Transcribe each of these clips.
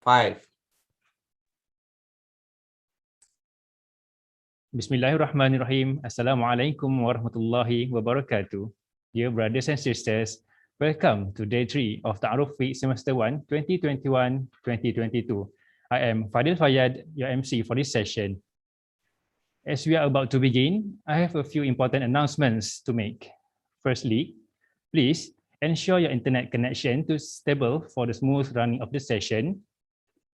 5. Bismillahirrahmanirrahim. Assalamualaikum warahmatullahi wabarakatuh. Dear brothers and sisters, welcome to day 3 of Ta'aruf Week Semester 1, 2021-2022. I am Fadil Fayyad, your MC for this session. As we are about to begin, I have a few important announcements to make. Firstly, please ensure your internet connection is stable for the smooth running of the session.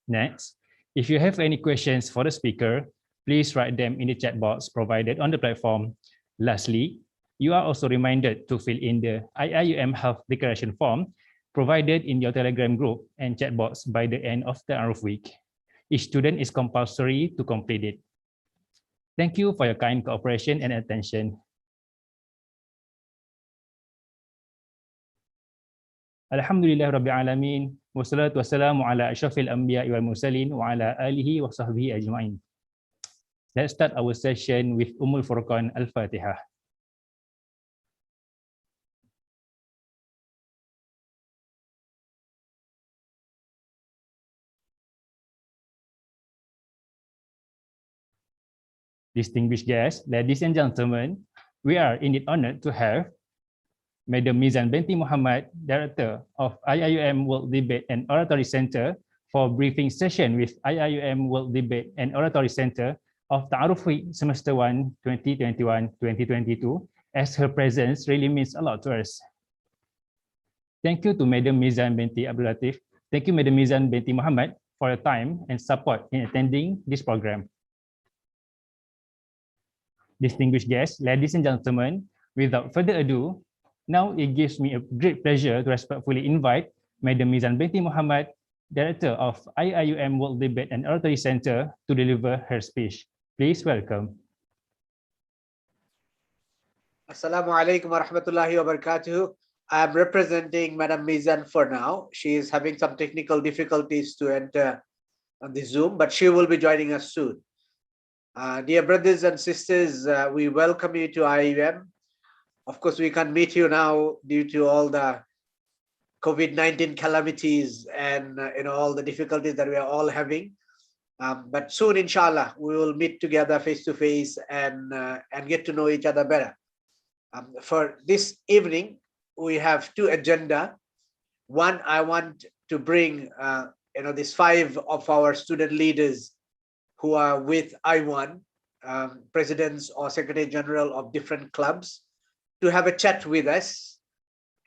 Next, if you have any questions for the speaker, please write them in the chat box provided on the platform. Lastly, you are also reminded to fill in the IIUM Health Declaration form provided in your Telegram group and chat box by the end of the Ta'aruf week. Each student is compulsory to complete it. Thank you for your kind cooperation and attention. Alhamdulillah Rabbil Alamin, wassalatu wassalamu ala asyrafil anbiya wal mursalin wa ala alihi wa sahbihi ajma'in. Let's start our session with Furqan Al-Fatihah. Distinguished guests, ladies and gentlemen, we are indeed honored to have Madam Mizan binti Muhammad, Director of IIUM World Debate and Oratory Center, for briefing session with IIUM World Debate and Oratory Center of Ta'aruf Week Semester 1, 2021-2022, as her presence really means a lot to us. Thank you to Madam Mizan binti Abdul Latif. Thank you, Madam Mizan binti Muhammad, for your time and support in attending this program. Distinguished guests, ladies and gentlemen, without further ado, now it gives me a great pleasure to respectfully invite Madam Mizan binti Muhammad, Director of IIUM World Debate and Oratory Center, to deliver her speech. Please welcome. Assalamualaikum warahmatullahi wabarakatuh. I am representing Madam Mizan for now. She is having some technical difficulties to enter on the Zoom, but she will be joining us soon. Dear brothers and sisters, we welcome you to IIUM. Of course, we can't meet you now due to all the COVID-19 calamities and all the difficulties that we are all having. But soon, inshallah, we will meet together face to face and get to know each other better. For this evening, we have two agenda. One, I want to bring these 5 of our student leaders who are with IWON, presidents or secretary general of different clubs, to have a chat with us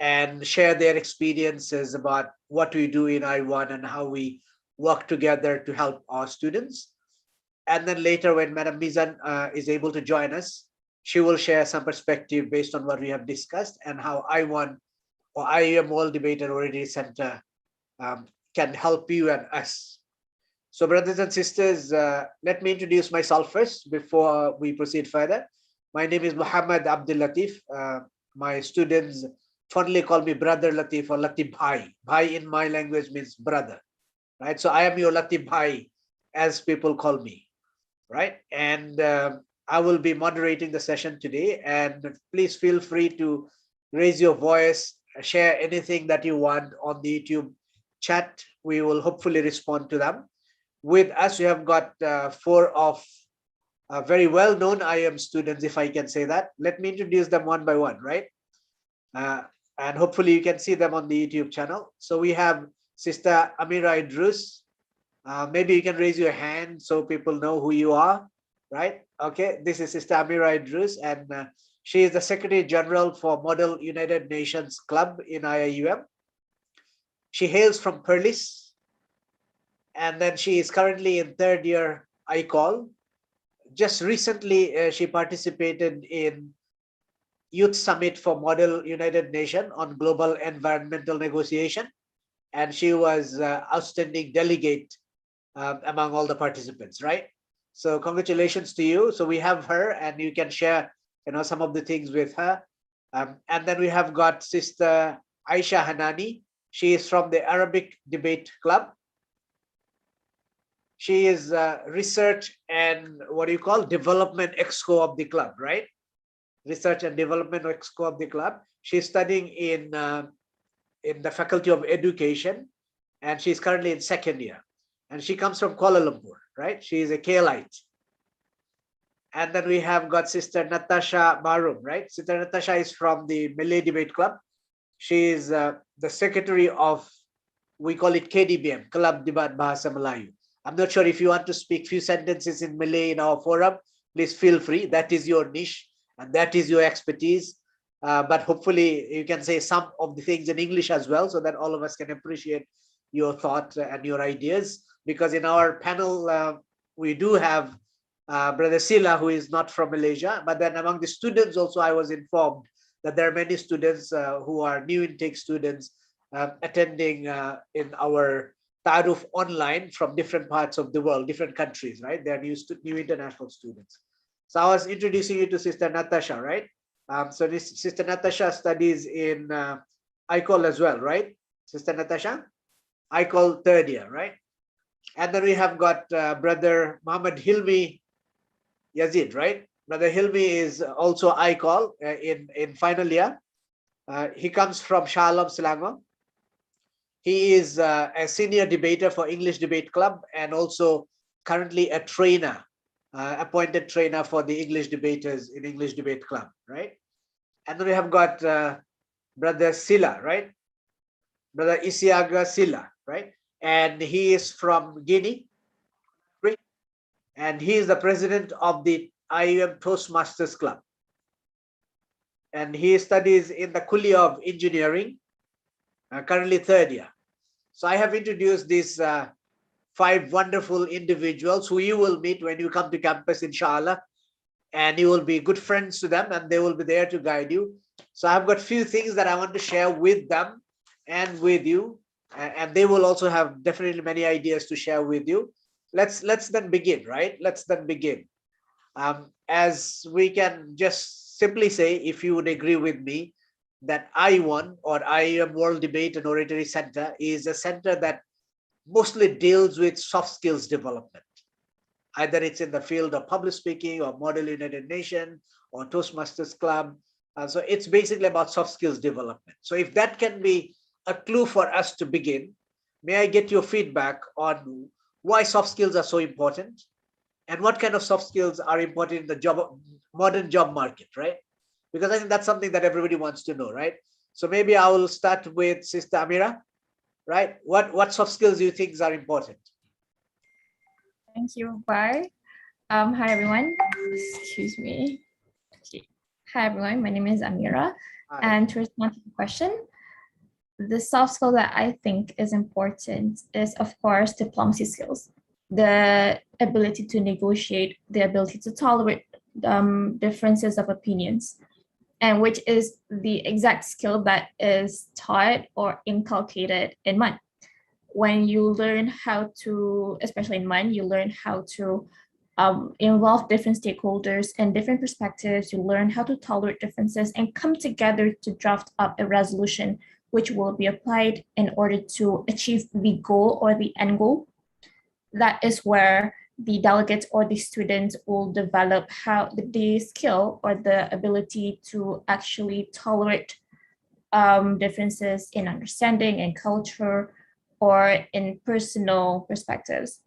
and share their experiences about what we do in IWON and how we work together to help our students. And then later, when Madam Mizan is able to join us, she will share some perspective based on what we have discussed and how IWON or IIUM World Debate and Oratory Center can help you and us. So brothers and sisters, let me introduce myself first before we proceed further. My name is Muhammad Abdul Latif. My students fondly call me Brother Latif or Latif Bhai. Bhai in my language means brother, right? So I am your Latif Bhai, as people call me, right? And I will be moderating the session today. And please feel free to raise your voice, share anything that you want on the YouTube chat. We will hopefully respond to them. With us, we have got 4 of very well-known IIM students, if I can say that. Let me introduce them one by one, right? And hopefully you can see them on the YouTube channel. So we have Sister Amira Idrus. Maybe you can raise your hand so people know who you are, right? Okay, this is Sister Amira Idrus, and she is the Secretary General for Model United Nations Club in IIUM. She hails from Perlis, and then she is currently in 3rd year ICOL. Just recently, she participated in Youth Summit for Model United Nations on Global Environmental Negotiation, and she was outstanding delegate among all the participants, right? So congratulations to you. So we have her, and you can share some of the things with her. And then we have got Sister Aisha Hanani. She is from the Arabic Debate Club. She is research and development exco of the club, right? Research and development exco of the club. She's studying in the Faculty of Education, and she's currently in 2nd year. and she comes from Kuala Lumpur, right? She is a KLite. And then we have got Sister Natasha Barum, right? Sister Natasha is from the Malay Debate Club. She is the secretary of, we call it KDBM, Club Debat Bahasa Melayu. I'm not sure if you want to speak few sentences in Malay in our forum, please feel free. That is your niche and that is your expertise. But hopefully you can say some of the things in English as well, so that all of us can appreciate your thought and your ideas. Because in our panel, we do have Brother Sila, who is not from Malaysia, but then among the students also, I was informed that there are many students who are new intake students attending in our Ta'aruf online from different parts of the world, different countries, right? They are new international students. So I was introducing you to Sister Natasha, right? So this Sister Natasha studies in ICOL as well, right? Sister Natasha? ICOL third year, right? And then we have got Brother Muhammad Hilmi Yazid, right? Brother Hilmi is also ICOL in final year. He comes from Shah Alam, Selangor. He is a senior debater for English Debate Club and also currently a trainer, appointed trainer for the English debaters in English Debate Club, right? And then we have got Brother Sila, right? Brother Isiaga Sila, right? And he is from Guinea. And he is the president of the IIUM Toastmasters Club. And he studies in the Kulia of Engineering, currently third year. So I have introduced these 5 wonderful individuals who you will meet when you come to campus, inshallah. And you will be good friends to them and they will be there to guide you. So I've got few things that I want to share with them and with you. And they will also have definitely many ideas to share with you. Let's then begin, right? Let's then begin. As we can just simply say, if you would agree with me, that IWON or IIUM World Debate and Oratory Center is a center that mostly deals with soft skills development. Either it's in the field of public speaking or Model United Nations or Toastmasters Club. So it's basically about soft skills development. So if that can be a clue for us to begin, may I get your feedback on why soft skills are so important and what kind of soft skills are important in the modern job market, right? Because I think that's something that everybody wants to know, right? So maybe I will start with Sister Amira, right? What soft skills do you think are important? Thank you. Bye. Hi, everyone. Excuse me. Okay. Hi, everyone. My name is Amira. Hi. And to respond to the question, the soft skill that I think is important is, of course, diplomacy skills. The ability to negotiate, the ability to tolerate differences of opinions, and which is the exact skill that is taught or inculcated in MUN. When you learn how to, especially in MUN, you learn how to involve different stakeholders and different perspectives. You learn how to tolerate differences and come together to draft up a resolution which will be applied in order to achieve the goal or the end goal. That is where the delegates or the students will develop how the skill or the ability to actually tolerate differences in understanding and culture or in personal perspectives.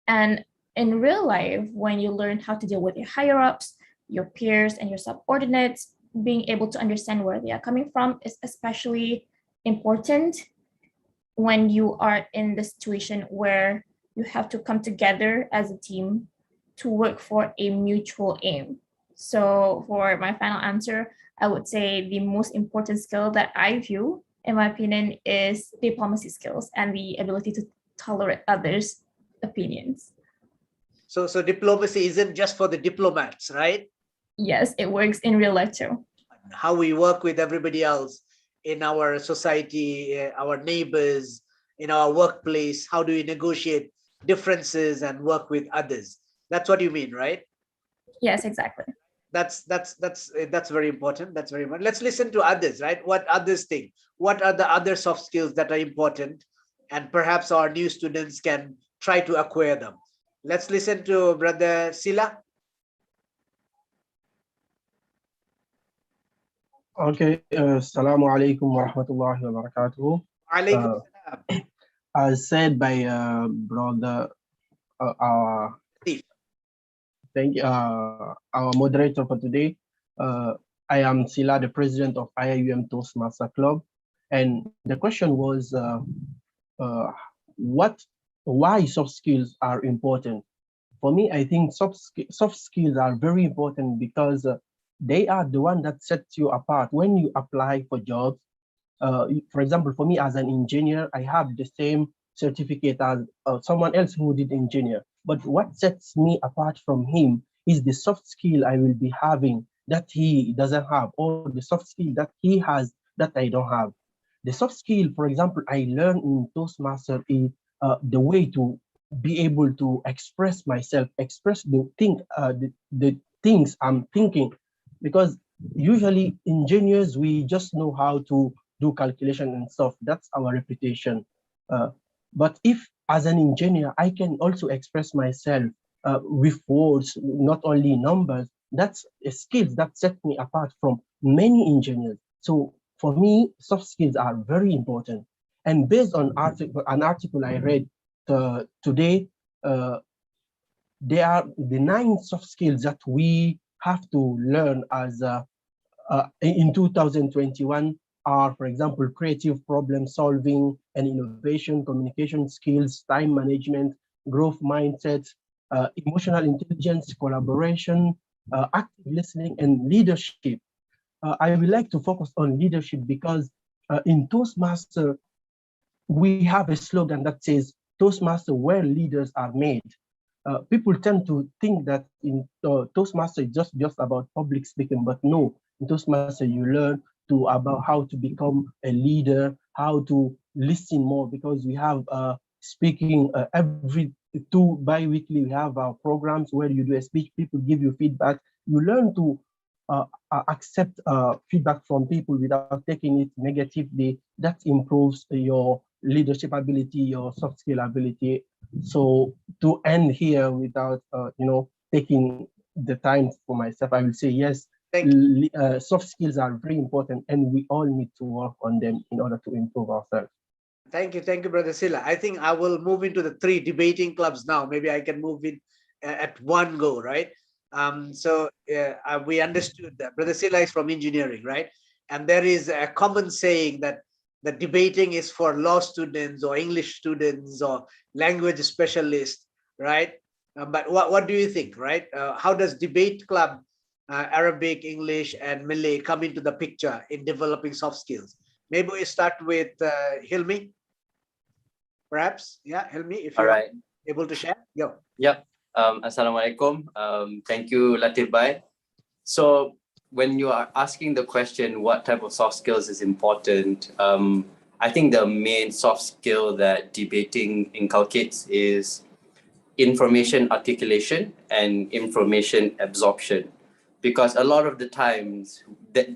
And in real life, when you learn how to deal with your higher-ups, your peers, and your subordinates, being able to understand where they are coming from is especially important when you are in the situation where you have to come together as a team to work for a mutual aim. So for my final answer, I would say the most important skill that I view, in my opinion, is diplomacy skills and the ability to tolerate others' opinions. So diplomacy isn't just for the diplomats, right? Yes, it works in real life too. How we work with everybody else in our society, our neighbors, in our workplace, how do we negotiate differences and work with others? That's what you mean, right? Yes, exactly. That's very important. That's very important. Let's listen to others, right? What others think. What are the other soft skills that are important? And perhaps our new students can try to acquire them. Let's listen to Brother Sila. Okay, Assalamu alaikum wa rahmatullahi wa barakatuh. Alaikum salam. As said by brother, our Steve. thank our moderator for today. I am Sila, the president of IIUM Toastmaster Club, and the question was, uh, why soft skills are important? For me, I think soft skills are very important because they are the one that sets you apart when you apply for jobs. For example, for me as an engineer, I have the same certificate as someone else who did engineer. But what sets me apart from him is the soft skill I will be having that he doesn't have, or the soft skill that he has that I don't have. The soft skill, for example, I learned in Toastmaster is the way to be able to express myself, express the things I'm thinking, because usually engineers we just know how to do calculation and stuff. That's our reputation. Uh, but if as an engineer, I can also express myself with words, not only numbers, that's a skill that set me apart from many engineers. So for me, soft skills are very important. And based on an article I read today, uh, there are the 9 soft skills that we have to learn as in 2021 are, for example, creative problem solving and innovation, communication skills, time management, growth mindset, emotional intelligence, collaboration, active listening, and leadership. I would like to focus on leadership because in Toastmaster, we have a slogan that says, Toastmaster, where leaders are made. People tend to think that in Toastmaster is just about public speaking, but no, in Toastmaster you learn to about how to become a leader, how to listen more, because we have speaking every bi-weekly. We have our programs where you do a speech, people give you feedback. You learn to accept feedback from people without taking it negatively. That improves your leadership ability, your soft skill ability. So to end here without taking the time for myself, I will say yes, soft skills are very important and we all need to work on them in order to improve ourselves. Thank you, Brother Sila. I think I will move into the 3 debating clubs now. Maybe I can move in at one go, right? We understood that Brother Sila is from engineering, right? And there is a common saying that the debating is for law students or English students or language specialists, right? But what do you think, right? How does debate club, Arabic, English, and Malay come into the picture in developing soft skills? Maybe we start with Hilmi, perhaps. Yeah, Hilmi, if you're able to share. Go. Yep. Assalamualaikum. Thank you, Latif Bhai. So when you are asking the question, what type of soft skills is important? I think the main soft skill that debating inculcates is information articulation and information absorption, because a lot of the times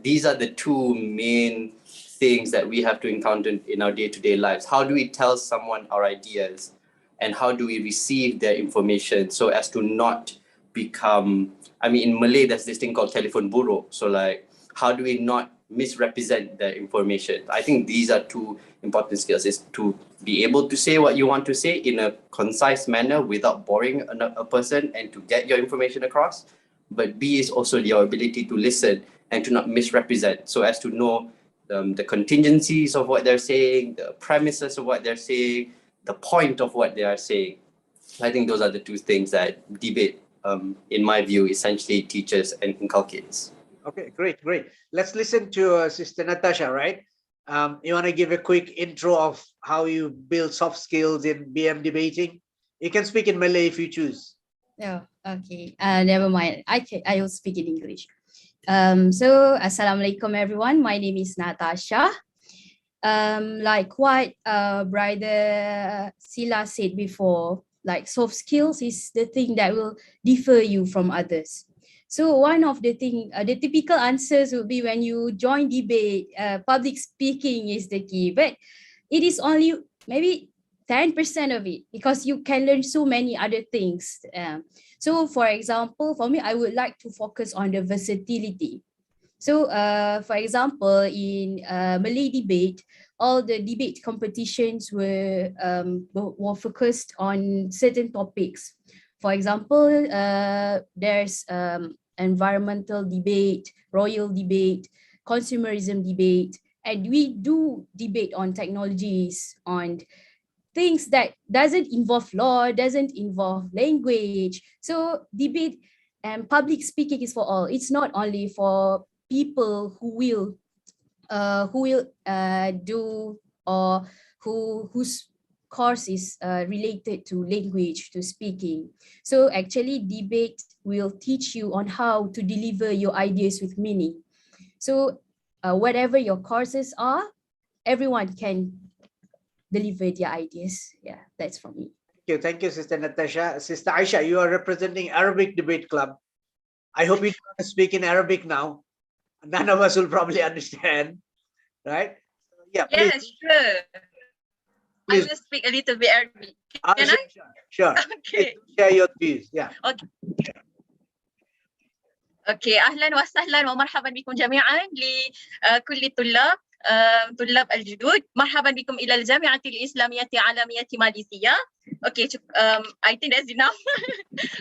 these are the 2 main things that we have to encounter in our day-to-day lives. How do we tell someone our ideas, and how do we receive their information so as to not become, I mean, in Malay, there's this thing called telephone buruk. So like, how do we not misrepresent the information? I think these are 2 important skills, is to be able to say what you want to say in a concise manner without boring a person and to get your information across. But B is also your ability to listen and to not misrepresent, so as to know the contingencies of what they're saying, the premises of what they're saying, the point of what they are saying. I think those are the 2 things that debate, in my view, essentially teaches and inculcates. Okay, great. Let's listen to Sister Natasha, right? You want to give a quick intro of how you build soft skills in BM debating? You can speak in Malay if you choose. Oh, okay. Never mind. I will speak in English. So, Assalamualaikum everyone. My name is Natasha. Like what Brother Sila said before, like soft skills is the thing that will differ you from others. So one of the thing, the typical answers would be when you join debate, public speaking is the key, but it is only maybe 10% of it, because you can learn so many other things. So for example, for me, I would like to focus on the versatility. So for example, in Malay debate, all the debate competitions were focused on certain topics. For example, there's environmental debate, royal debate, consumerism debate, and we do debate on technologies, on things that doesn't involve law, doesn't involve language. So debate and public speaking is for all. It's not only for people who will do or whose course is related to language, to speaking. So actually debate will teach you on how to deliver your ideas with meaning. So whatever your courses are, everyone can deliver their ideas. Yeah, that's from me. Thank you, Sister Natasha. Sister Aisha, you are representing Arabic Debate Club. I hope you don't speak in Arabic now. None of us will probably understand, right? Yeah, please. Yes, sure. Please. I will speak a little bit Arabic. Can I? Sure. Okay. Please share your views. Yeah. اوكي اهلا وسهلا ومرحبا بكم جميعا لكل الطلاب طلاب الجدد. مرحبا بكم الى الجامعه الاسلاميه عالميه ماليزيا. Okay, I think that's enough.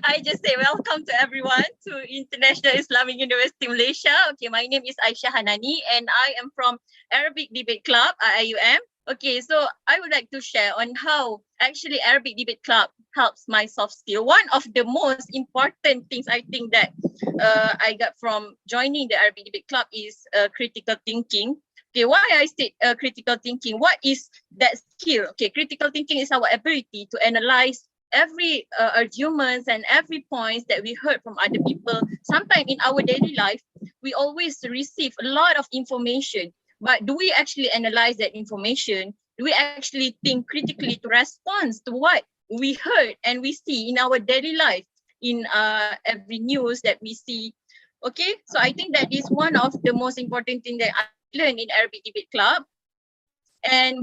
I just say welcome to everyone to International Islamic University Malaysia. Okay, my name is Aisha Hanani and I am from Arabic Debate Club, IIUM. Okay, so I would like to share on how actually Arabic Debate Club helps my soft skill. One of the most important things I think that I got from joining the Arabic Debate Club is critical thinking. Okay, why I said critical thinking? What is that skill? Okay, critical thinking is our ability to analyze every arguments and every points that we heard from other people. Sometimes in our daily life, we always receive a lot of information. But do we actually analyze that information? Do we actually think critically to respond to what we heard and we see in our daily life, in every news that we see? Okay, so I think that is one of the most important things that I learned in Arabic Debate Club.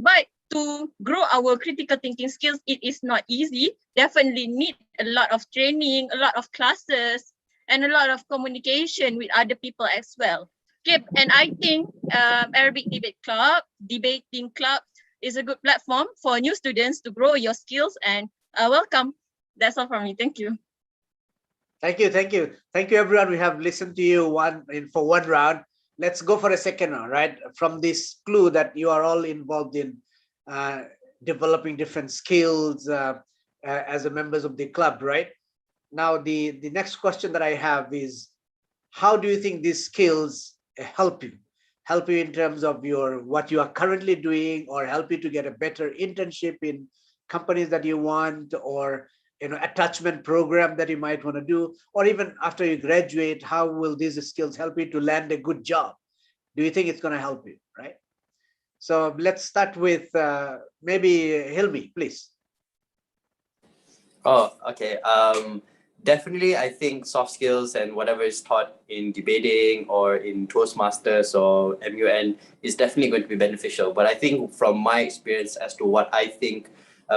But to grow our critical thinking skills, it is not easy. Definitely need a lot of training, a lot of classes, and a lot of communication with other people as well. Okay, and I think Arabic Debate Club, Debating Club is a good platform for new students to grow your skills, and welcome. That's all from me. Thank you. Thank you, everyone. We have listened to you for one round. Let's go for a second round, right? From this clue that you are all involved in developing different skills as a members of the club, right? Now, the next question that I have is, how do you think these skills help you in terms of what you are currently doing, or help you to get a better internship in companies that you want, or attachment program that you might want to do, or even after you graduate, how will these skills help you to land a good job? Do you think it's going to help you, right? So let's start with maybe Hilmi, please. Oh, okay. Definitely, I think soft skills and whatever is taught in debating or in Toastmasters or MUN is definitely going to be beneficial. But I think from my experience as to what I think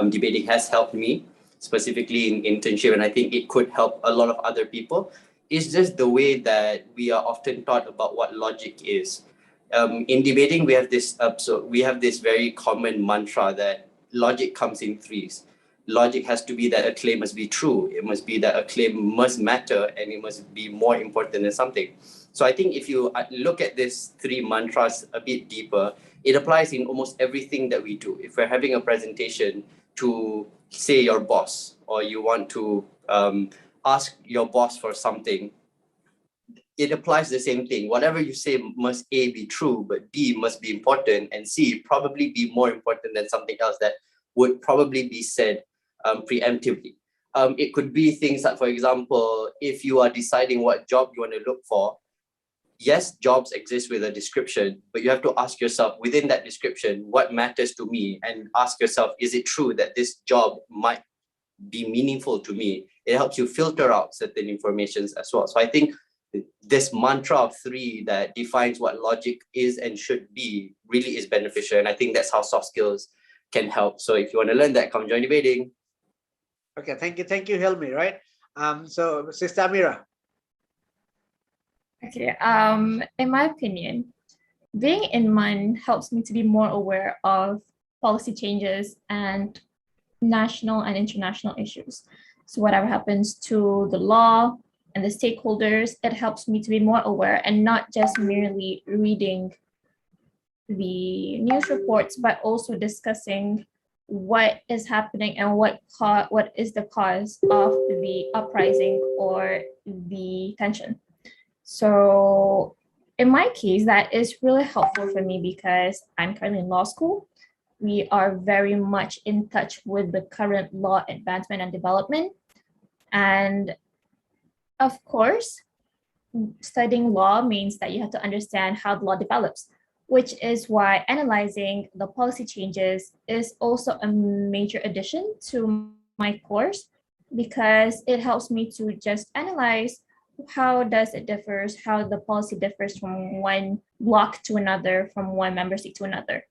debating has helped me, specifically in internship, and I think it could help a lot of other people, is just the way that we are often taught about what logic is. In debating, we have this very common mantra that logic comes in threes. Logic has to be that a claim must be true. It must be that a claim must matter, and it must be more important than something. So I think if you look at these three mantras a bit deeper, it applies in almost everything that we do. If we're having a presentation to, say, your boss, or you want to ask your boss for something, it applies the same thing. Whatever you say must A, be true, but B must be important, and C probably be more important than something else that would probably be said preemptively. It could be things like, for example, if you are deciding what job you want to look for, yes, jobs exist with a description, but you have to ask yourself within that description, what matters to me? And ask yourself, is it true that this job might be meaningful to me? It helps you filter out certain informations as well. So I think this mantra of three that defines what logic is and should be really is beneficial. And I think that's how soft skills can help. So if you want to learn that, come join debating. Okay, thank you, Helmi, right? So Sister Amira. Okay, in my opinion, being in MUN helps me to be more aware of policy changes and national and international issues. So whatever happens to the law and the stakeholders, it helps me to be more aware and not just merely reading the news reports, but also discussing what is happening and what is the cause of the uprising or the tension. So in my case, that is really helpful for me because I'm currently in law school. We are very much in touch with the current law advancement and development. And of course, studying law means that you have to understand how the law develops, which is why analyzing the policy changes is also a major addition to my course, because it helps me to just analyze how does it differs, how the policy differs from one block to another, from one member state to another.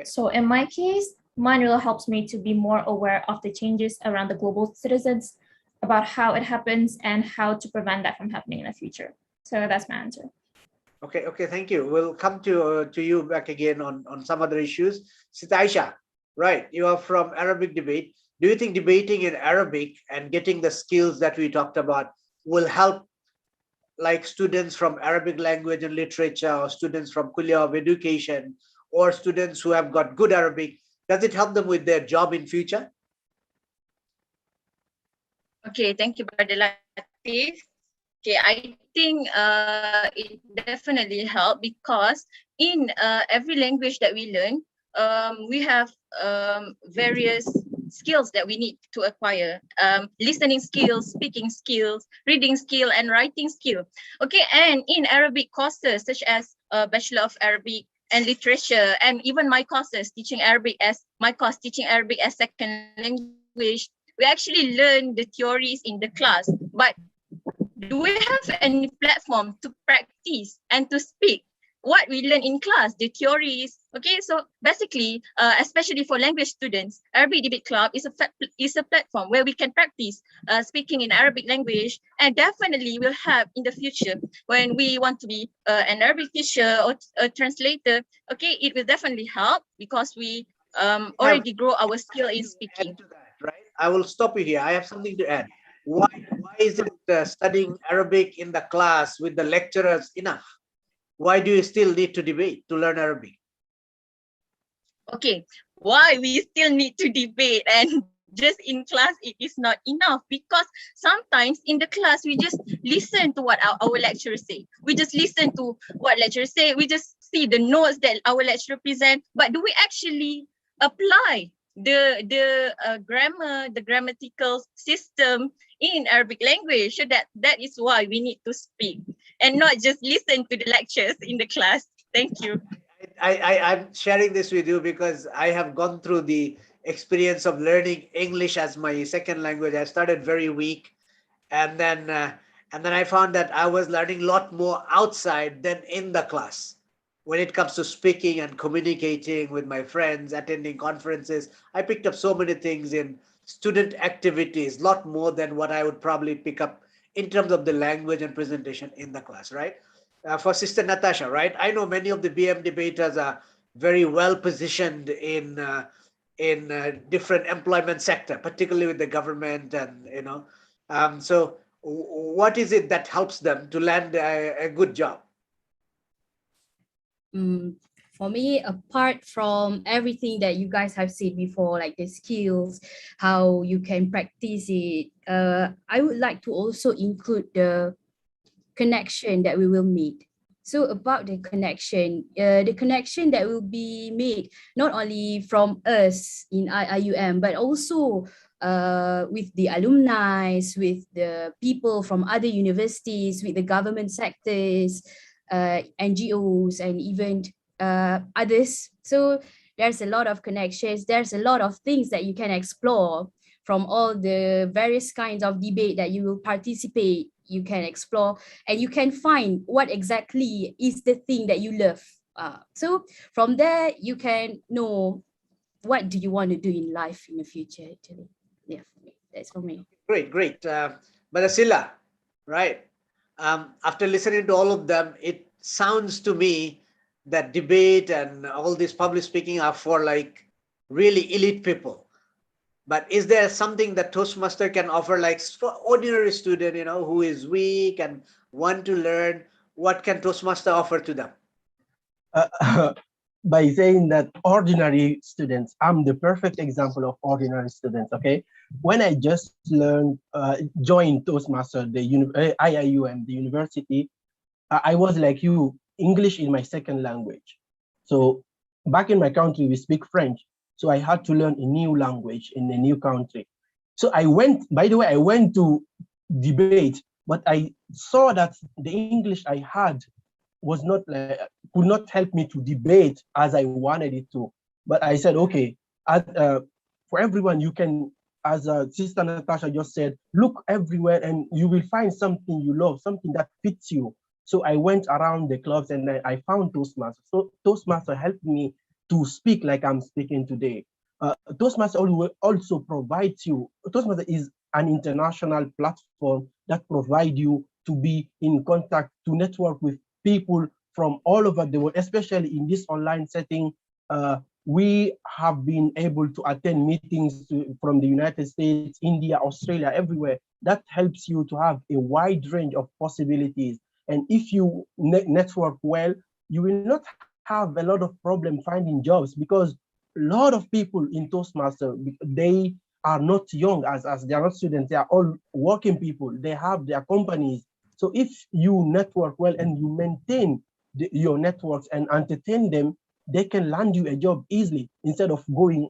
So in my case, mine really helps me to be more aware of the changes around the global citizens, about how it happens and how to prevent that from happening in the future. So that's my answer. Okay, thank you. We'll come to you back again on some other issues. Sitaisha, right, you are from Arabic debate. Do you think debating in Arabic and getting the skills that we talked about will help like students from Arabic language and literature, or students from Kuliah of education, or students who have got good Arabic? Does it help them with their job in future? Okay, thank you, Brother Latif. Okay, I think it definitely helped because in every language that we learn, we have various skills that we need to acquire. Listening skills, speaking skills, reading skill, and writing skill. Okay, and in Arabic courses such as Bachelor of Arabic and Literature, and even my courses teaching Arabic as second language, we actually learn the theories in the class, but do we have any platform to practice and to speak what we learn in class, the theories? Okay, so basically, especially for language students, Arabic Debate Club is a platform where we can practice speaking in Arabic language, and definitely will have in the future when we want to be an Arabic teacher or a translator. Okay, it will definitely help because we already grow our skill in speaking. Right, I will stop you here. I have something to add. Why is it studying Arabic in the class with the lecturers enough? Why do you still need to debate to learn Arabic? Okay, why we still need to debate and just in class it is not enough? Because sometimes in the class we just listen to what our lecturers say. We just listen to what lecturers say. We just see the notes that our lecturer present. But do we actually apply the grammar, the grammatical system in Arabic language? So that is why we need to speak and not just listen to the lectures in the class. Thank you. I'm sharing this with you because I have gone through the experience of learning English as my second language. I started very weak, and then I found that I was learning a lot more outside than in the class. When it comes to speaking and communicating with my friends, attending conferences, I picked up so many things in student activities, a lot more than what I would probably pick up in terms of the language and presentation in the class, right? For Sister Natasha, right? I know many of the BM debaters are very well positioned in different employment sector, particularly with the government, and so what is it that helps them to land a good job? For me, apart from everything that you guys have said before, like the skills, how you can practice it, I would like to also include the connection that we will meet. So about the connection that will be made not only from us in IIUM, but also with the alumni, with the people from other universities, with the government sectors, NGOs, and even others. So there's a lot of connections. There's a lot of things that you can explore from all the various kinds of debate that you will participate. You can explore and you can find what exactly is the thing that you love. So from there, you can know what do you want to do in life in the future, actually. Yeah, for me. That's for me. Great. But Asila, right? After listening to all of them, it sounds to me that debate and all this public speaking are for like really elite people. But is there something that Toastmaster can offer, like for ordinary student, you know, who is weak and want to learn? What can Toastmaster offer to them? By saying that ordinary students, I'm the perfect example of ordinary students. Okay, when I just learned, joined Toastmaster, the IIUM, the university, I was like you, English is my second language. So back in my country, we speak French. So I had to learn a new language in a new country. So I went, by the way, I went to debate, but I saw that the English I had was not like, could not help me to debate as I wanted it to. But I said, okay, for everyone, you can, as Sister Natasha just said, look everywhere and you will find something you love, something that fits you. So I went around the clubs and I found Toastmaster. So Toastmaster helped me to speak like I'm speaking today. Toastmaster also provides you, Toastmaster is an international platform that provides you to be in contact, to network with people from all over the world, especially in this online setting. We have been able to attend meetings from the United States, India, Australia, everywhere. That helps you to have a wide range of possibilities. And if you network well, you will not have a lot of problem finding jobs, because a lot of people in Toastmaster, they are not young, as they are not students, they are all working people. They have their companies. So if you network well and you maintain your networks and entertain them, they can land you a job easily instead of going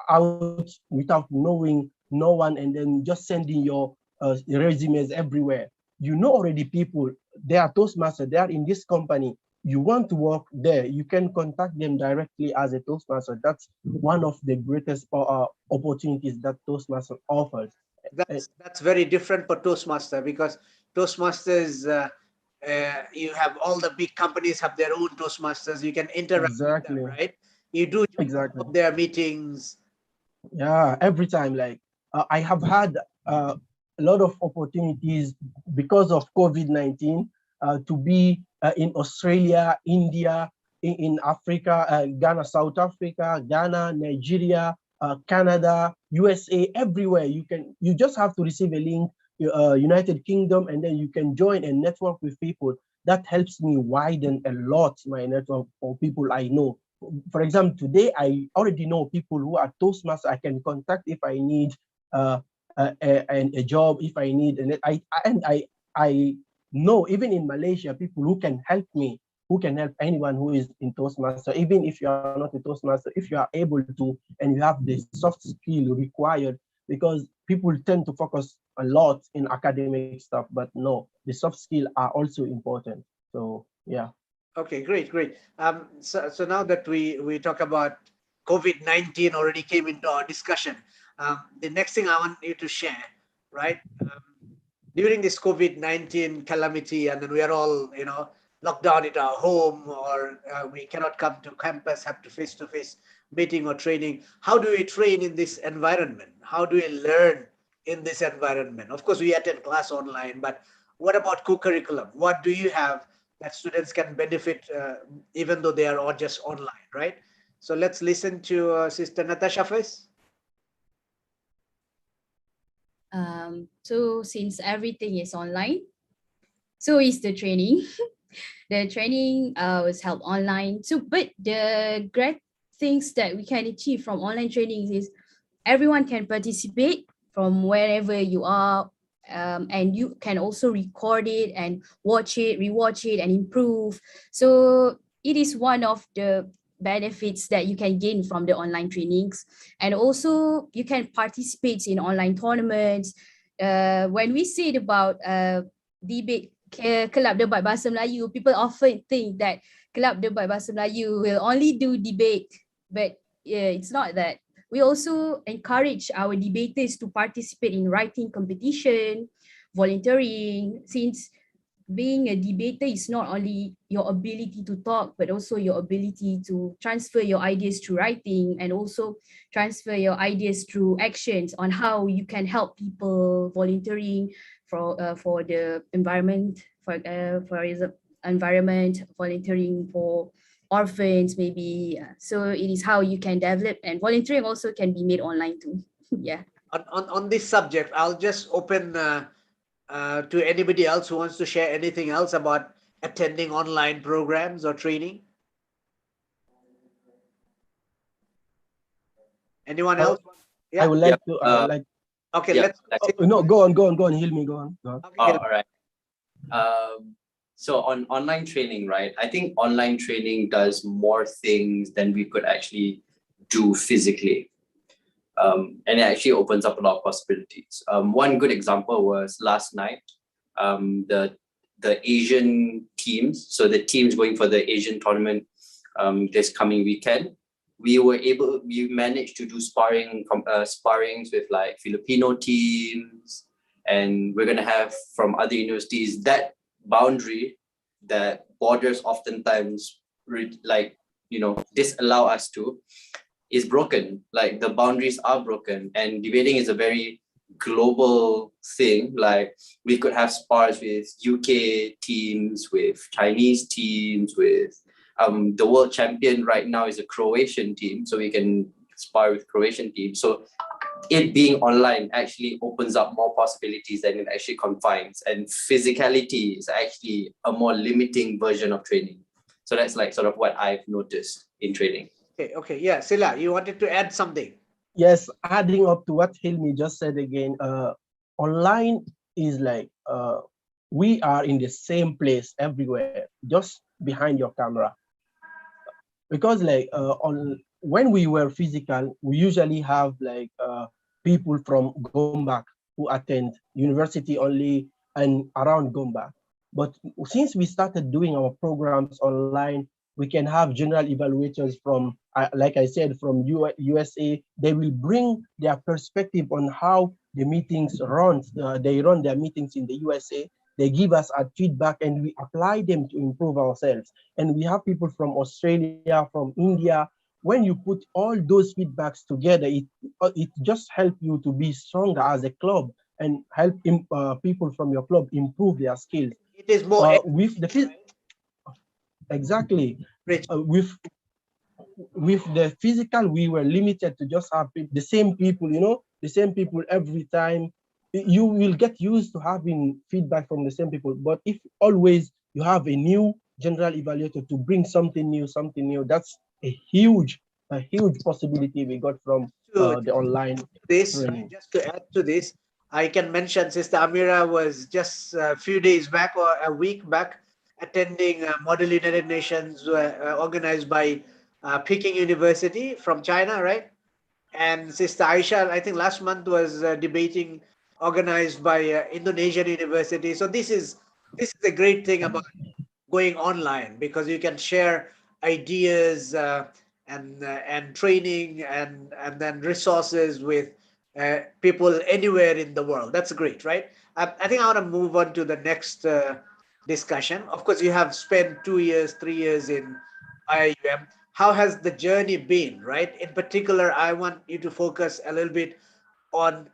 out without knowing no one and then just sending your resumes everywhere. You know already people, they are Toastmasters, they are in this company. You want to work there, you can contact them directly as a Toastmaster. That's one of the greatest opportunities that Toastmaster offers. That's very different for Toastmaster, because Toastmasters, you have all the big companies have their own Toastmasters. You can interact with them, right? You do Exactly. their meetings. Yeah, every time. Like I have had a lot of opportunities because of COVID-19 to be in Australia, India, in Africa, Ghana, South Africa, Ghana, Nigeria, Canada, USA, everywhere. You just have to receive a link, United Kingdom, and then you can join and network with people. That helps me widen a lot my network for people I know. For example, today I already know people who are Toastmasters. I can contact if I need a job, if I need, and I know even in Malaysia people who can help me, who can help anyone who is in Toastmaster. Even if you are not a Toastmaster, if you are able to and you have the soft skill required, because people tend to focus a lot in academic stuff, but no, the soft skills are also important. So yeah. Okay, great, great. So now that we talk about COVID-19 already came into our discussion, the next thing I want you to share, right? During this COVID-19 calamity, and then we are all, you know, locked down at our home, or we cannot come to campus, have to face-to-face meeting or training. How do we train in this environment? How do we learn in this environment? Of course, we attend class online, but what about co-curriculum? What do you have that students can benefit even though they are all just online, right? So let's listen to Sister Natasha first. So since everything is online, so is the training. The training was held online. So, but the great things that we can achieve from online trainings is everyone can participate from wherever you are, and you can also record it and watch it, rewatch it, and improve. So it is one of the benefits that you can gain from the online trainings. And also you can participate in online tournaments. When we say about debate Kelab Debat Bahasa Melayu, people often think that Kelab Debat Bahasa Melayu will only do debate, but it's not that. We also encourage our debaters to participate in writing competition, volunteering, since being a debater is not only your ability to talk, but also your ability to transfer your ideas through writing, and also transfer your ideas through actions on how you can help people volunteering for the environment, for environment, volunteering for orphans, maybe. So it is how you can develop, and volunteering also can be made online too. Yeah. On this subject, I'll just open to anybody else who wants to share anything else about attending online programs or training. Anyone else? I would like to Okay, yeah, let's no, go on, Hilmi, go on. okay, all right. So on online training, right? I think online training does more things than we could actually do physically. And it actually opens up a lot of possibilities. One good example was last night, the Asian teams, so the teams going for the Asian tournament this coming weekend, we managed to do sparrings with like Filipino teams, and we're gonna have from other universities. That boundary, that borders oftentimes disallow us to, is broken. Like the boundaries are broken, and debating is a very global thing. Like we could have spars with UK teams, with Chinese teams, with the world champion right now is a Croatian team, so we can spar with Croatian teams. So it being online actually opens up more possibilities than it actually confines, and physicality is actually a more limiting version of training. So that's like sort of what I've noticed in training. Okay, yeah, Sila, you wanted to add something? Yes, adding up to what Hilmi just said again, online is like we are in the same place everywhere, just behind your camera. Because like when we were physical, we usually have like people from Gombak who attend university only and around Gombak. But since we started doing our programs online, we can have general evaluators from, like I said, from USA. They will bring their perspective on how the meetings run. They run their meetings in the USA. They give us a feedback and we apply them to improve ourselves. And we have people from Australia, from India. When you put all those feedbacks together, it just helps you to be stronger as a club and help people from your club improve their skills. It is more with the exactly with the physical, we were limited to just have the same people, the same people every time. You will get used to having feedback from the same people. But if always you have a new general evaluator to bring something new, that's a huge possibility we got from the online training. Just to add to this, I can mention Sister Amira was just a few days back or a week back attending Model United Nations organized by Peking University from China, right? And Sister Aisha, I think last month was debating organized by Indonesian University. So this is a great thing about going online, because you can share ideas and training and then resources with people anywhere in the world. That's great, right? I think I want to move on to the next discussion. Of course, you have spent 2 years, 3 years in IIUM. How has the journey been, right? In particular, I want you to focus a little bit on,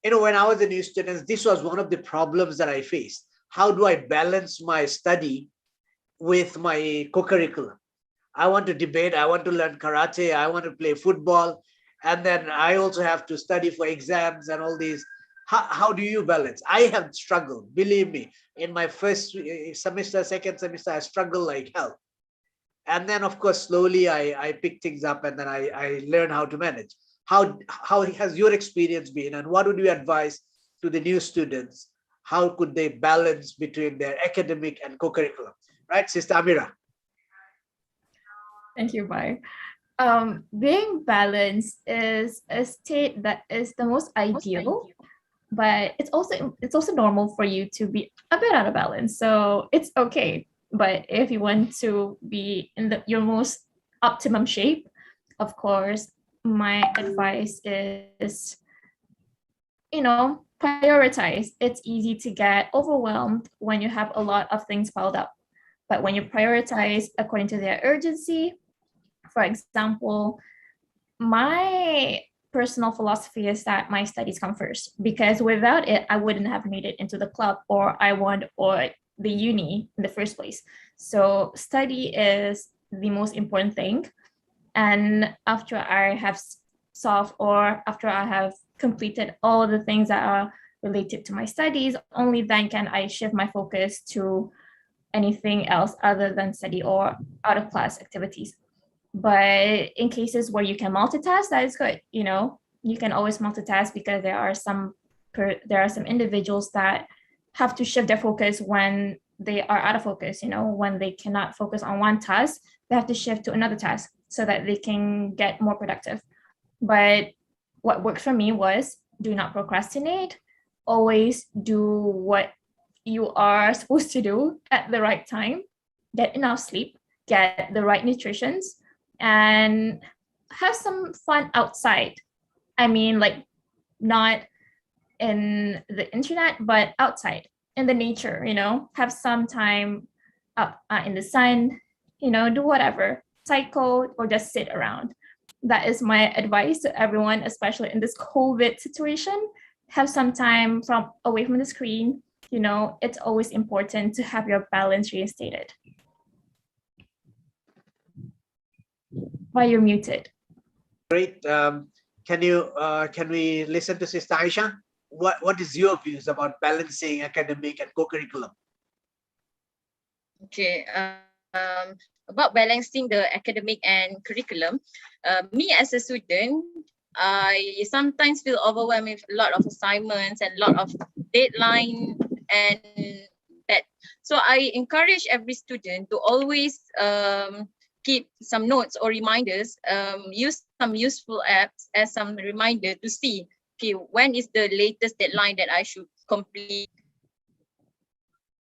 when I was a new student, this was one of the problems that I faced. How do I balance my study with my co-curriculum? I want to debate, I want to learn karate, I want to play football, and then I also have to study for exams and all these. How do you balance? I have struggled, believe me. In my first semester, second semester, I struggled like hell. And then, of course, slowly I pick things up, and then I learn how to manage. How has your experience been, and what would you advise to the new students? How could they balance between their academic and co-curriculum? Right, Sister Amira? Thank you, Bai. Being balanced is a state that is the most ideal, but it's also normal for you to be a bit out of balance. So it's okay. But if you want to be in your most optimum shape, of course, my advice is, prioritize. It's easy to get overwhelmed when you have a lot of things piled up. But when you prioritize according to their urgency, for example, my personal philosophy is that my studies come first, because without it, I wouldn't have made it into the club or IWON or the uni in the first place. So study is the most important thing. And after I have solved, or after I have completed all the things that are related to my studies, only then can I shift my focus to anything else other than study or out of class activities. But in cases where you can multitask, that is good. You know, you can always multitask, because there are some individuals that have to shift their focus when they are out of focus. You know, when they cannot focus on one task, they have to shift to another task so that they can get more productive. But what worked for me was, do not procrastinate. Always do what you are supposed to do at the right time. Get enough sleep, get the right nutrition, and have some fun outside. I mean, like, not in the internet, but outside in the nature, you know, have some time up in the sun, you know, do whatever, cycle or just sit around. That is my advice to everyone, especially in this COVID situation. Have some time from away from the screen. You know, it's always important to have your balance reinstated. While you're muted. Great. Can we listen to Sister Aisha? What is your views about balancing academic and co-curriculum? Okay. About balancing the academic and curriculum, me as a student, I sometimes feel overwhelmed with a lot of assignments and a lot of deadline and that. So I encourage every student to always keep some notes or reminders, use some useful apps as some reminder to see, okay, when is the latest deadline that I should complete,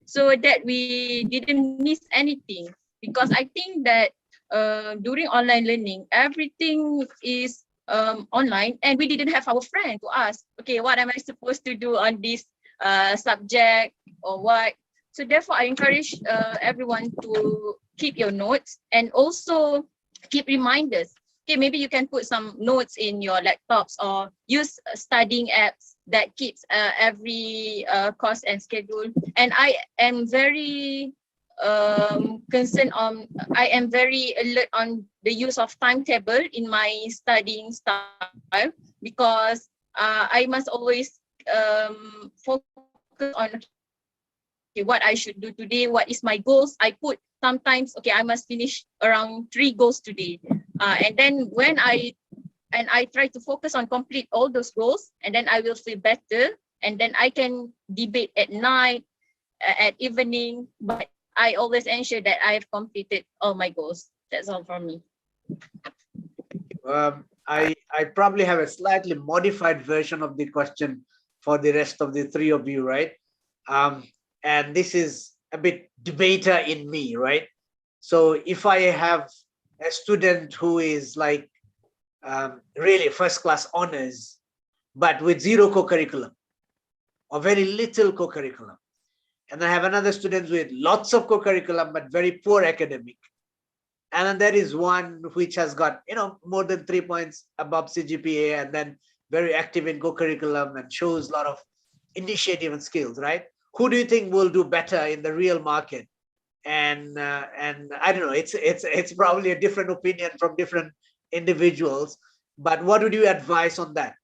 so that we didn't miss anything. Because I think that during online learning, everything is online, and we didn't have our friend to ask, okay, what am I supposed to do on this subject or what? So therefore, I encourage everyone to keep your notes and also keep reminders. Okay, maybe you can put some notes in your laptops or use studying apps that keeps every course and schedule. And I am very concerned on, I am very alert on the use of timetable in my studying style, because I must always focus on, okay, what I should do today, what is my goals. I put sometimes, okay, I must finish around 3 goals today. And then when I try to focus on complete all those goals, and then I will feel better, and then I can debate at night, at evening, but I always ensure that I have completed all my goals. That's all from me. I probably have a slightly modified version of the question for the rest of the three of you, right? And this is a bit debater in me, right? So if I have a student who is like really first-class honors, but with zero co-curriculum or very little co-curriculum, and I have another student with lots of co-curriculum but very poor academic, and then there is one which has got, you know, more than 3 points above CGPA, and then very active in co-curriculum and shows a lot of initiative and skills, right? Who do you think will do better in the real market? And I don't know, it's probably a different opinion from different individuals, but what would you advise on that?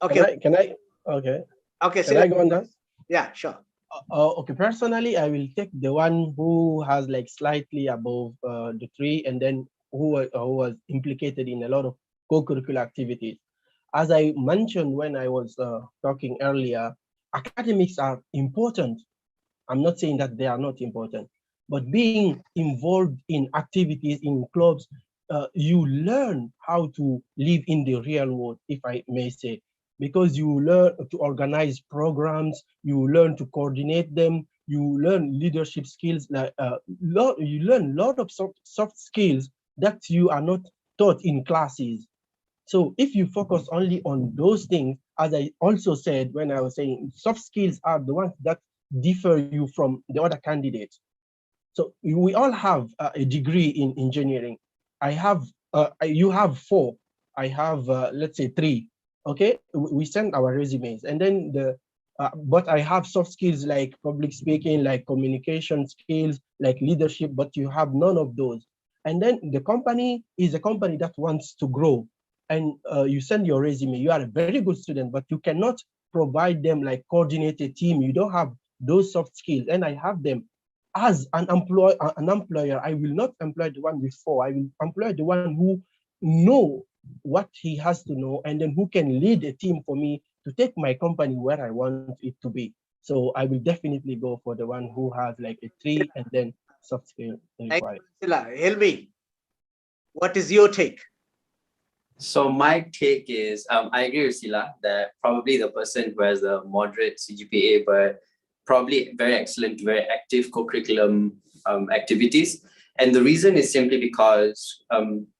Okay. Can I? Okay. Okay. Can I go on that? Yeah, sure. Okay. Personally, I will take the one who has like slightly above the 3, and then who was implicated in a lot of co-curricular activities. As I mentioned when I was talking earlier, academics are important. I'm not saying that they are not important, but being involved in activities, in clubs, you learn how to live in the real world, if I may say, because you learn to organize programs, you learn to coordinate them, you learn leadership skills, you learn a lot of soft skills that you are not taught in classes. So if you focus only on those things, as I also said when I was saying, soft skills are the ones that differ you from the other candidates. So we all have a degree in engineering. I have, you have 4. I have, let's say 3. Okay, we send our resumes, and then but I have soft skills like public speaking, like communication skills, like leadership, but you have none of those. And then the company is a company that wants to grow. And you send your resume, you are a very good student, but you cannot provide them like coordinate a team. You don't have those soft skills. And I have them. As an employer, I will not employ the one with four. I will employ the one who know what he has to know, and then who can lead a team for me to take my company where I want it to be. So I will definitely go for the one who has like a 3 and then soft skill required. Hilmi, what is your take? So my take is, I agree with Sila that probably the person who has a moderate CGPA, but probably very excellent, very active co-curriculum activities. And the reason is simply because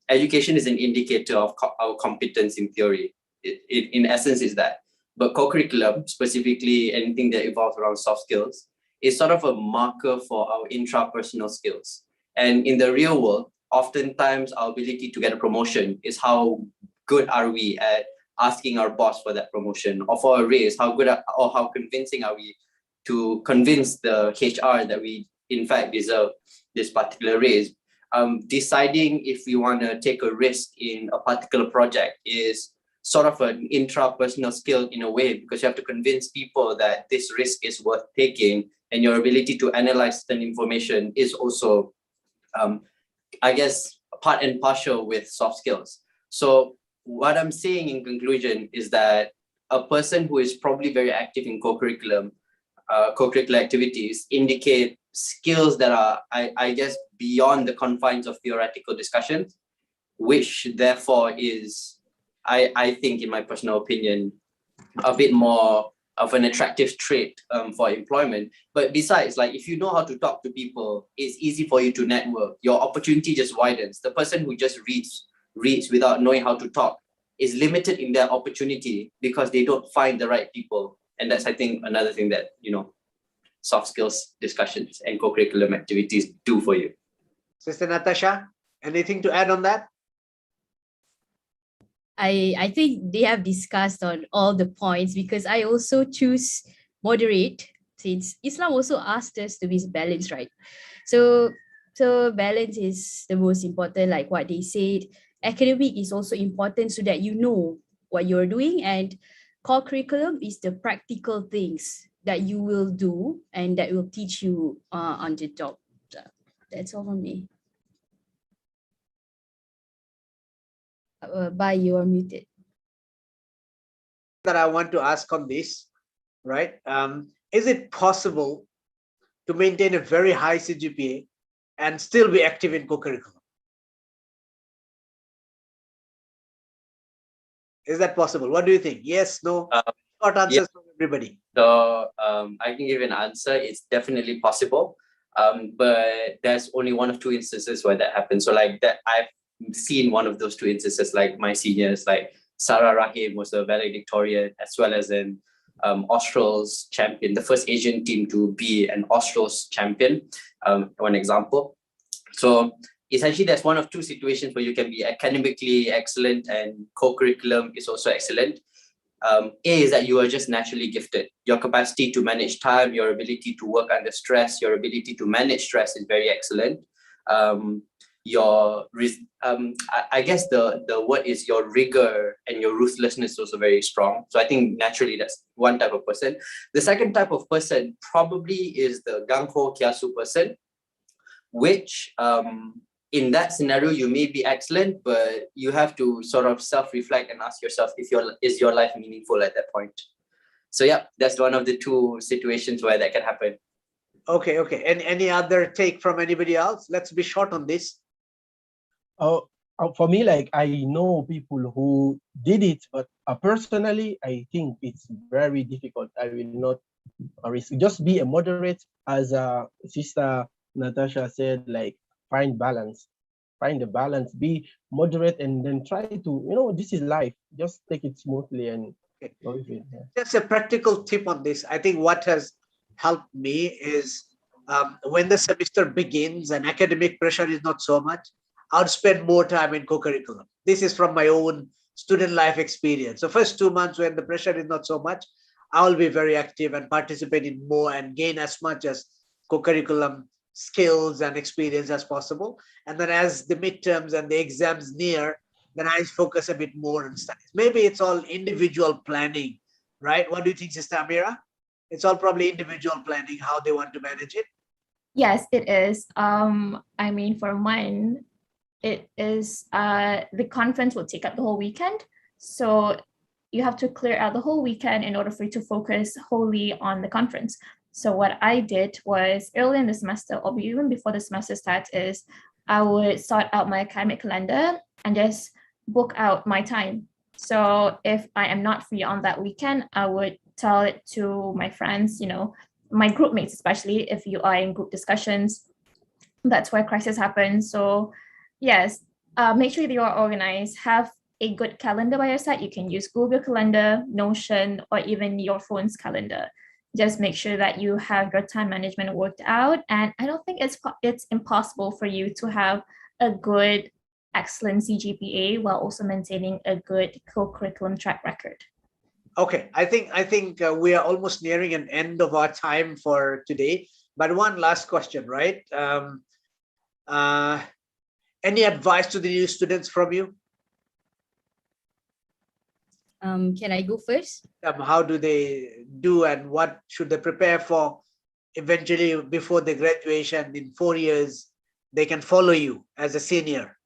education is an indicator of our competence in theory. It in essence is that. But co-curriculum, specifically anything that evolves around soft skills, is sort of a marker for our intrapersonal skills. And in the real world, oftentimes our ability to get a promotion is how good are we at asking our boss for that promotion, or for a raise, how good or how convincing are we to convince the HR that we in fact deserve this particular raise. Deciding if we want to take a risk in a particular project is sort of an intrapersonal skill in a way, because you have to convince people that this risk is worth taking, and your ability to analyze certain information is also, I guess, part and partial with soft skills. So what I'm saying in conclusion is that a person who is probably very active in co-curricular activities indicate skills that are, I guess, beyond the confines of theoretical discussions, which therefore is, I think, in my personal opinion, a bit more of an attractive trait for employment. But besides, like, if you know how to talk to people, it's easy for you to network. Your opportunity just widens. The person who just reads without knowing how to talk is limited in their opportunity because they don't find the right people. And that's, I think, another thing that, soft skills discussions and co-curriculum activities do for you. Sister Natasha, anything to add on that? I think they have discussed on all the points, because I also choose moderate, since Islam also asked us to be balanced, right? So balance is the most important, like what they said. Academic is also important so that you know what you're doing, and core curriculum is the practical things that you will do and that will teach you on the job. So that's all from me. Bye, you are muted. That I want to ask on this, right? Is it possible to maintain a very high CGPA and still be active in co-curriculum? Is that possible? What do you think? Yes, no? Short answers from everybody. So I can give an answer. It's definitely possible, but there's only one of two instances where that happens. So like that, I've seen one of those two instances, like my seniors, like Sarah Rahim was a valedictorian, as well as an Australs champion, the first Asian team to be an Australs champion, one example. So essentially, there's one of two situations where you can be academically excellent and co-curriculum is also excellent. A is that you are just naturally gifted. Your capacity to manage time, your ability to work under stress, your ability to manage stress is very excellent. I guess the word is your rigor and your ruthlessness is also very strong. So I think naturally that's one type of person. The second type of person probably is the Gang Ho Kiasu person, which in that scenario, you may be excellent, but you have to sort of self-reflect and ask yourself is your life meaningful at that point? So yeah, that's one of the two situations where that can happen. Okay. And any other take from anybody else? Let's be short on this. For me, like, I know people who did it, but personally, I think it's very difficult. I will not risk. Just be a moderate, as Sister Natasha said, like, find the balance, be moderate, and then try to, this is life. Just take it smoothly and go with it. Yeah. Just a practical tip on this. I think what has helped me is when the semester begins and academic pressure is not so much, I'll spend more time in co-curriculum. This is from my own student life experience. So first 2 months when the pressure is not so much, I'll be very active and participate in more and gain as much as co-curriculum skills and experience as possible. And then as the midterms and the exams near, then I focus a bit more on studies. Maybe it's all individual planning, right? What do you think, Sister Amira? It's all probably individual planning, how they want to manage it. Yes, it is. I mean, for mine, it is the conference will take up the whole weekend. So you have to clear out the whole weekend in order for you to focus wholly on the conference. So what I did was early in the semester, or even before the semester starts, is I would sort out my academic calendar and just book out my time. So if I am not free on that weekend, I would tell it to my friends, you know, my group mates, especially if you are in group discussions. That's where crisis happens. So yes, make sure that you are organized, have a good calendar by your side. You can use Google Calendar, Notion, or even your phone's calendar. Just make sure that you have your time management worked out. And I don't think it's impossible for you to have a good, excellent CGPA while also maintaining a good co-curriculum track record. Okay, I think we are almost nearing an end of our time for today. But one last question, right? Any advice to the new students from you? Can I go first? How do they do and what should they prepare for eventually before the graduation in 4 years? They can follow you as a senior.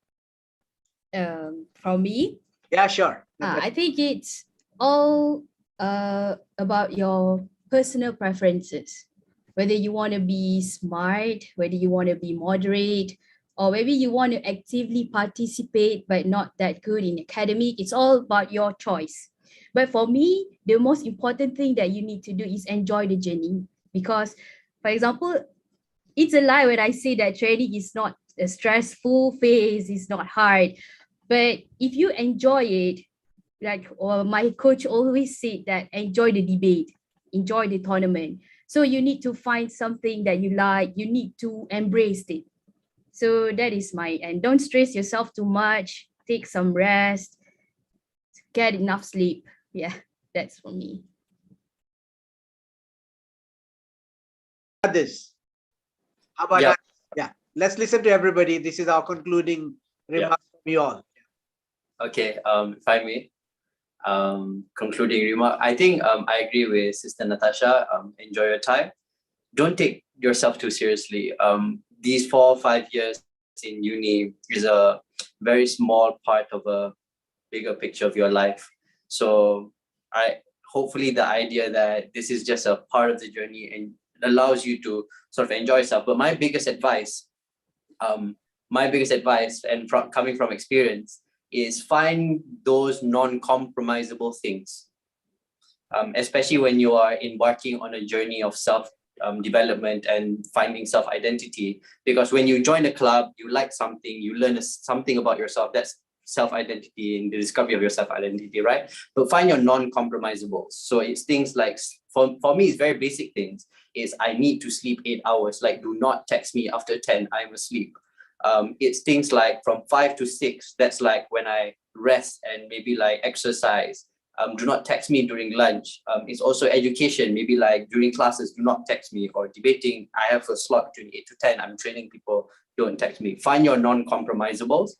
From me? Yeah, sure. I think it's all about your personal preferences. Whether you want to be smart, whether you want to be moderate, or maybe you want to actively participate but not that good in academic. It's all about your choice. But for me, the most important thing that you need to do is enjoy the journey. Because, for example, it's a lie when I say that training is not a stressful phase, it's not hard. But if you enjoy it, like my coach always said that enjoy the debate, enjoy the tournament. So you need to find something that you like, you need to embrace it. So that is and don't stress yourself too much, take some rest, get enough sleep. Yeah, that's for me. This. How about Yeah. yeah, let's listen to everybody. This is our concluding remarks from you all. Okay, if I may, concluding remark. I think I agree with Sister Natasha. Enjoy your time. Don't take yourself too seriously. These 4 or 5 years in uni is a very small part of a bigger picture of your life. So hopefully the idea that this is just a part of the journey and allows you to sort of enjoy yourself. But my biggest advice and coming from experience is find those non-compromisable things, especially when you are embarking on a journey of development and finding self-identity. Because when you join a club, you like something, you learn something about yourself. That's self-identity and the discovery of your self-identity, right? But find your non-compromisables. So it's things like, for me, it's very basic things. Is I need to sleep 8 hours. Like, do not text me after 10, I'm asleep. It's things like from 5 to 6, that's like when I rest and maybe like exercise. Do not text me during lunch. It's also education, maybe like during classes, do not text me, or debating, I have a slot between 8 to 10, I'm training people, don't text me. Find your non-compromisables.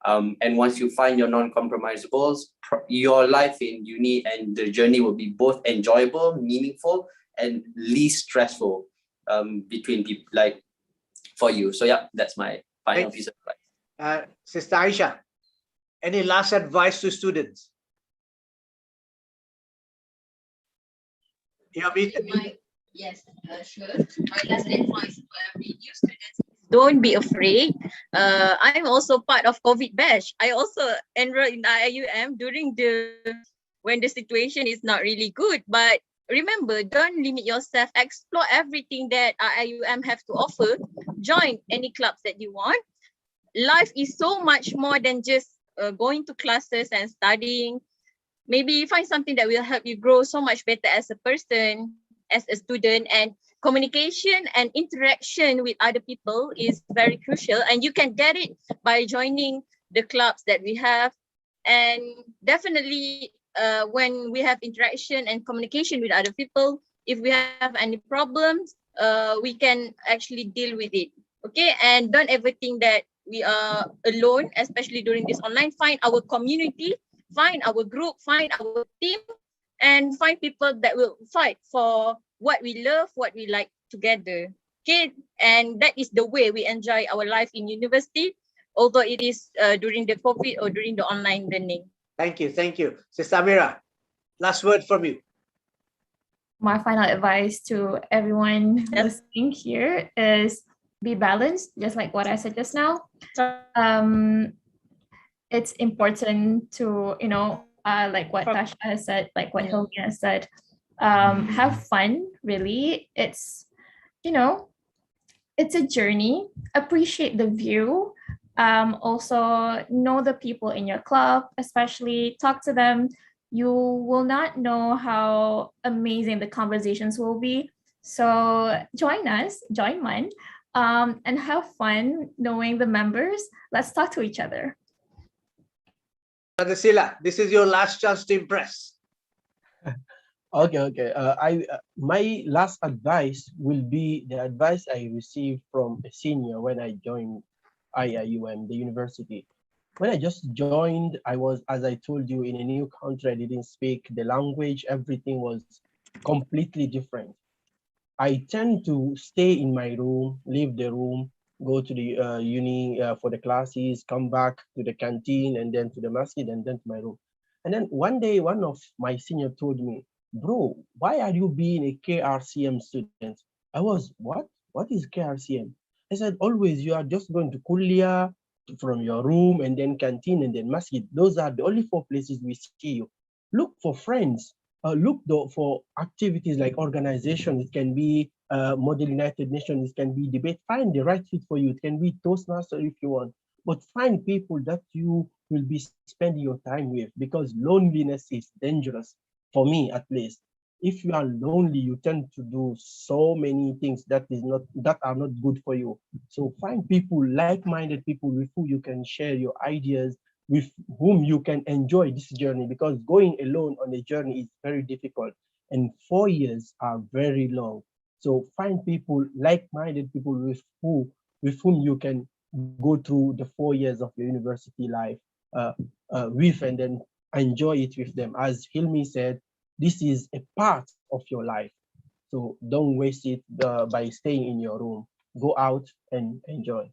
And once you find your non-compromisables, your life in uni and the journey will be both enjoyable, meaningful, and least stressful between people, like for you. So yeah, that's my final piece of advice. Sister Aisha, any last advice to students? Yes, sure. My last advice to every new student: don't be afraid. I'm also part of COVID batch. I also enrolled in IIUM when the situation is not really good. But remember, don't limit yourself. Explore everything that IIUM have to offer. Join any clubs that you want. Life is so much more than just going to classes and studying. Maybe find something that will help you grow so much better as a person, as a student. And communication and interaction with other people is very crucial, and you can get it by joining the clubs that we have. And definitely when we have interaction and communication with other people, if we have any problems, we can actually deal with it. Okay, and don't ever think that we are alone, especially during this online. Find our community, find our group, find our team, and find people that will fight for what we love, what we like together. Okay, and that is the way we enjoy our life in university, although it is during the COVID or during the online learning. Thank you. Sister Amira, last word from you. My final advice to everyone listening here is be balanced, just like what I said just now. It's important to, like what Tasha has said, like what Hilmi has said, have fun, really. It's, it's a journey. Appreciate the view. Also know the people in your club, especially talk to them. You will not know how amazing the conversations will be. So join us, join MUN, and have fun knowing the members. Let's talk to each other. Brother Sila, this is your last chance to impress. Okay. My last advice will be the advice I received from a senior when I joined IIUM, the university. When I just joined, I was, as I told you, in a new country. I didn't speak the language. Everything was completely different. I tend to stay in my room, leave the room, go to the uni for the classes, come back to the canteen, and then to the masjid, and then to my room. And then one day, one of my senior told me, "Bro, why are you being a KRCM student?" I was, what? What is KRCM? I said, always you are just going to Kulia from your room, and then canteen, and then masjid. Those are the only 4 places we see you. Look for friends. Look for activities like organization. It can be Model United Nations. It can be debate. Find the right fit for you. It can be Toastmaster if you want. But find people that you will be spending your time with, because loneliness is dangerous, for me at least. If you are lonely, you tend to do so many things that are not good for you. So find people, like-minded people with who you can share your ideas, with whom you can enjoy this journey, because going alone on a journey is very difficult, and 4 years are very long. So find people, like-minded people with whom you can go through the 4 years of your university life with, and then enjoy it with them. As Hilmi said, this is a part of your life. So don't waste it by staying in your room. Go out and enjoy.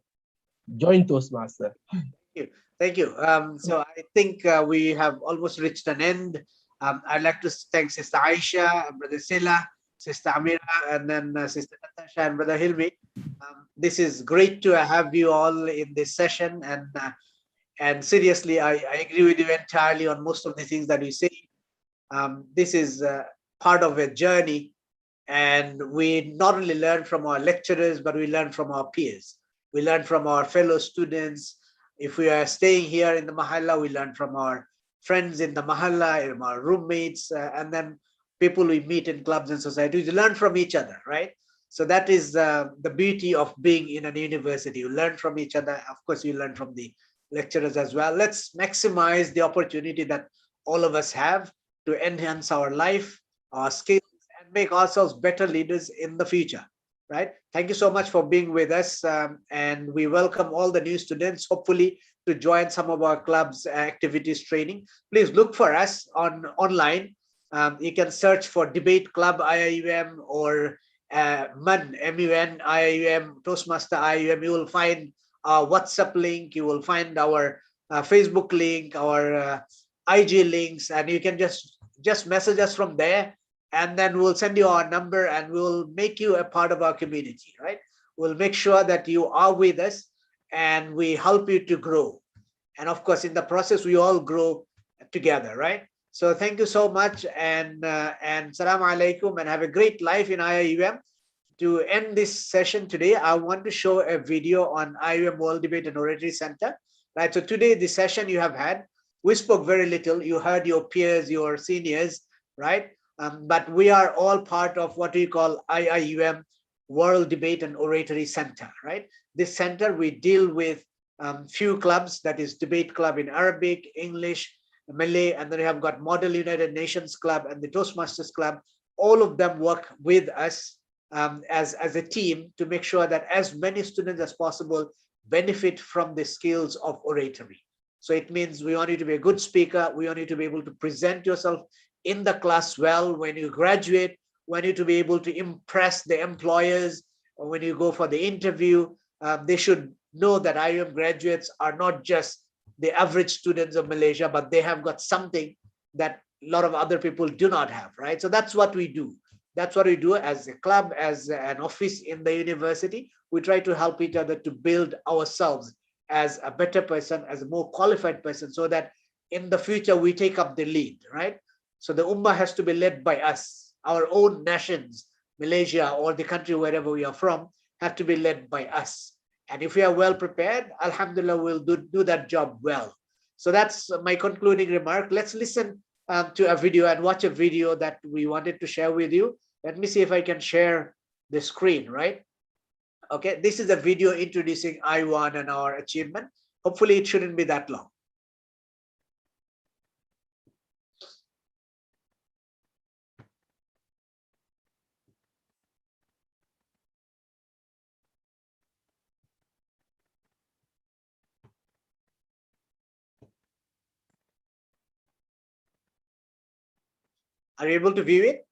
Join Toastmaster. Thank you. So I think we have almost reached an end. I'd like to thank Sister Aisha, Brother Sila, Sister Amira, and then Sister Natasha and Brother Hilmi. This is great to have you all in this session. And seriously, I agree with you entirely on most of the things that you say. This is part of a journey, and we not only learn from our lecturers, but we learn from our peers. We learn from our fellow students. If we are staying here in the mahalla, we learn from our friends in the mahalla, from our roommates, and then people we meet in clubs and societies. We learn from each other, right? So that is the beauty of being in a university. You learn from each other. Of course, you learn from the lecturers as well. Let's maximize the opportunity that all of us have to enhance our life, our skills, and make ourselves better leaders in the future, right? Thank you so much for being with us. And we welcome all the new students, hopefully, to join some of our clubs activities training. Please look for us online. You can search for Debate Club IIUM or MUN, MUN, IIUM, Toastmaster IIUM. You will find our WhatsApp link. You will find our Facebook link, our IG links, and you can just message us from there, and then we'll send you our number, and we'll make you a part of our community, right? We'll make sure that you are with us, and we help you to grow. And of course, in the process, we all grow together, right? So thank you so much, and salam alaikum, and have a great life in IIUM. To end this session today, I want to show a video on IIUM World Debate and Oratory Center, right? So today, the session you have had, we spoke very little. You heard your peers, your seniors, right? But we are all part of what we call IIUM World Debate and Oratory Center, right? This center, we deal with few clubs, that is Debate Club in Arabic, English, Malay, and then you have got Model United Nations Club and the Toastmasters Club. All of them work with us as a team to make sure that as many students as possible benefit from the skills of oratory. So it means we want you to be a good speaker. We want you to be able to present yourself in the class well. When you graduate, we want you to be able to impress the employers. Or when you go for the interview, they should know that IIUM graduates are not just the average students of Malaysia, but they have got something that a lot of other people do not have, right? So that's what we do. That's what we do as a club, as an office in the university. We try to help each other to build ourselves as a better person, as a more qualified person, so that in the future we take up the lead, right? So the Ummah has to be led by us. Our own nations, Malaysia or the country wherever we are from, have to be led by us. And if we are well prepared, Alhamdulillah, we'll do that job well. So that's my concluding remark. Let's listen to a video and watch a video that we wanted to share with you. Let me see if I can share the screen, right? Okay, this is a video introducing IWON and our achievement. Hopefully it shouldn't be that long. Are you able to view it?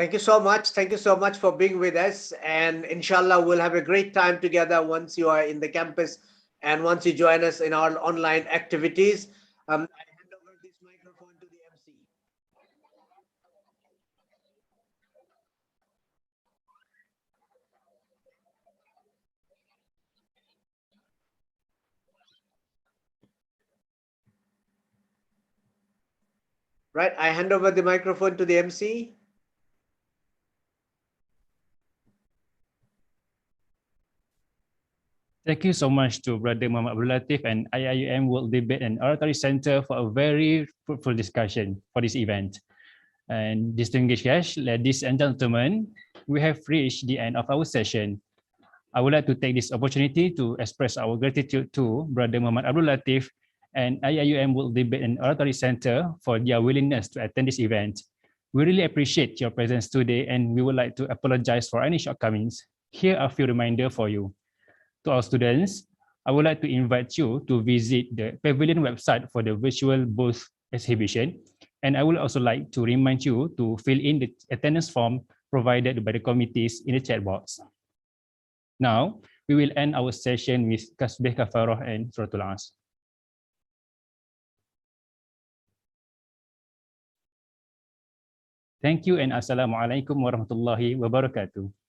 Thank you so much. Thank you so much for being with us. And inshallah, we'll have a great time together once you are in the campus and once you join us in our online activities. I hand over this microphone to the MC. Right, I hand over the microphone to the MC. Thank you so much to Brother Muhammad Abdul Latif and IIUM World Debate and Oratory Center for a very fruitful discussion for this event. And distinguished guests, ladies and gentlemen, we have reached the end of our session. I would like to take this opportunity to express our gratitude to Brother Muhammad Abdul Latif and IIUM World Debate and Oratory Center for their willingness to attend this event. We really appreciate your presence today, and we would like to apologize for any shortcomings. Here are a few reminders for you. To our students, I would like to invite you to visit the Pavilion website for the virtual booth exhibition. And I would also like to remind you to fill in the attendance form provided by the committees in the chat box. Now, we will end our session with Tasbih Kafarah and Suratul Asr. Thank you and Assalamualaikum warahmatullahi wabarakatuh.